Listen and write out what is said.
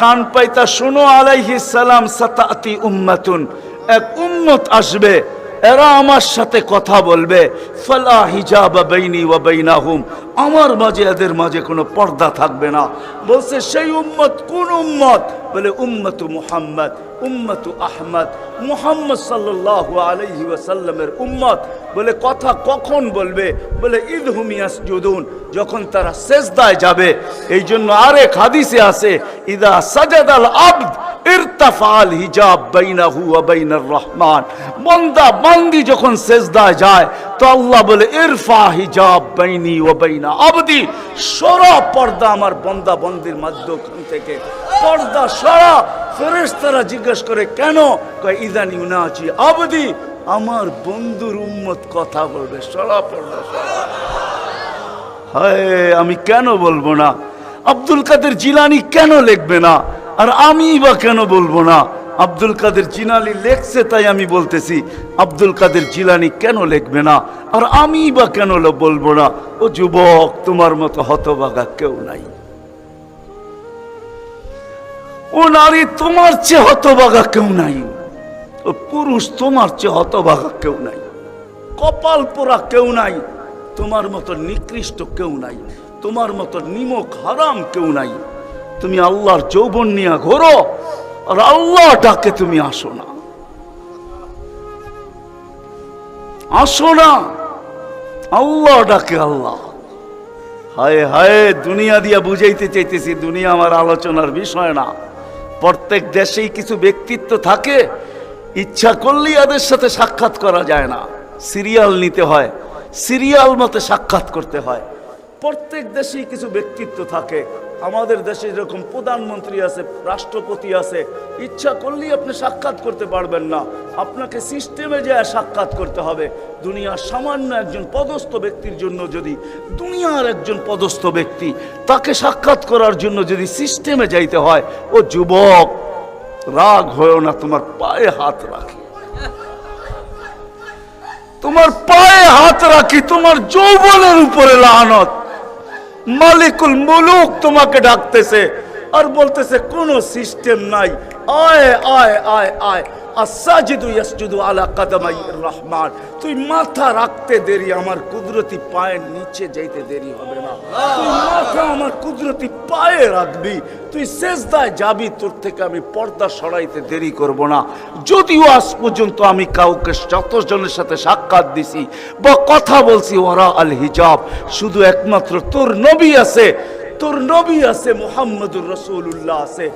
কান পাইতা শোনো আলাইহিস সালাম, সাতাতি উম্মাতুন, এক উম্মত আসবে, এরা আমার সাথে কথা বলবে, ফালা হিজাবা বাইনি ওয়া বাইনাহুম, আমার মাঝে এদের মাঝে কোনো পর্দা থাকবে না। বলছে সেই উম্মত কোন উম্মত? বলে উম্মতু মুহাম্মদ, উম্মতু আহমদ, মুহাম্মদ সাল্লাল্লাহু আলাইহি ওয়াসাল্লামের উম্মত। বলে কথা কখন বলবে? বলে ইদহুম ইয়াসজুদুন, যখন তারা সেজদায় যাবে। এই জন্য আরেক হাদিসে আছে, ইদা সাজাদাল আবদ ইরতাফাল হিজাব বাইনাহু ওয়া বাইনার রহমান, বান্দা বান্দি যখন সেজদায় যায় তো আল্লাহ বলে ইরফা হিজাব বাইনি ওয়া বাইনা আবদি, সরা পর্দা আমার বান্দা বান্দির মাঝখান থেকে, পর্দা সরা। ফেরেশতারা জিজ্ঞেস করে কেন? কয় ইদান ইউনাজি আবদি, আমার বন্ধুর উম্মত কথা বলবে, সরা পর্দা সরা। হায়, আমি কেন বলবো না? আব্দুল কাদের জিলানী কেন লিখবে না? আর আমি বা কেন বলবো না? আব্দুল কাদের জিলানী লেখছে তাই আমি বলতেছি, আব্দুল কাদের জিলানী কেন লিখবে না? আর আমি বা কেন বলবো না? ও যুবক, তোমার মতো হতভাগা কেউ নাই। ও নারী, তোমার চেয়ে হতভাগা কেউ নাই। ও পুরুষ, তোমার চেয়ে হতভাগা কেউ নাই। কপাল পোড়া কেউ নাই। তোমার মতো নিকৃষ্ট কেউ নাই। তোমার মতো নিমক হারাম কেউ নাই। তুমি আল্লাহর যৌবন নিয়ে ঘোরো, আর আল্লাহ ডাকে তুমি আসো না, আসো না। আল্লাহ ডাকে আল্লাহ। হায় হায়, দুনিয়া দিয়া বুঝাইতে চাইতেছি, দুনিয়া আমার আলোচনার বিষয় না। প্রত্যেক দেশেই কিছু ব্যক্তিত্ব থাকে, ইচ্ছা করলেই এদের সাথে সাক্ষাৎ করা যায় না, সিরিয়াল নিতে হয়, সিরিয়াল মতে সাক্ষাৎ করতে হয়। প্রত্যেক দেশেই কিছু ব্যক্তিত্ব থাকে। আমাদের দেশে যেরকম প্রধানমন্ত্রী আছে, রাষ্ট্রপতি আছে, ইচ্ছা করলেই আপনি সাক্ষাৎ করতে পারবেন না, আপনাকে সিস্টেমে যায় সাক্ষাৎ করতে হবে। দুনিয়ার সামান্য একজন পদস্থ ব্যক্তির জন্য, যদি দুনিয়ার একজন পদস্থ ব্যক্তি, তাকে সাক্ষাৎ করার জন্য যদি সিস্টেমে যাইতে হয়, ও যুবক রাগ হয়েও না, তোমার পায়ে হাত রাখি, তোমার পায়ে হাত রাখি, তোমার যৌবনের উপরে লানত। মালিকুল মুলুক তোমাকে ডাকতেছে আর বলতেছে কোনো সিস্টেম নাই, আয় আয় আয় আয়। আসাজিদু ইয়াসজুদু আলা কাদামাই রহমান, তুই মাথা রাখতে দেরি, আমার কুদরতি পায়ের নিচে যাইতে দেরি হবে না। তুই মাথা আমার কুদরতি পায়ে রাখবি, তুই সেজদায় যাবি, তোর থেকে আমি পর্দা সরাইতে দেরি করব না। যদিও আজ পর্যন্ত আমি কাউকে যতজনের সাথে সাক্ষাৎ দিছি বা কথা বলছি ওরা আল হিজাব, শুধু একমাত্র তোর নবী আছে, তোর নবী আছে, মুহাম্মদুর রাসূলুল্লাহ আছে।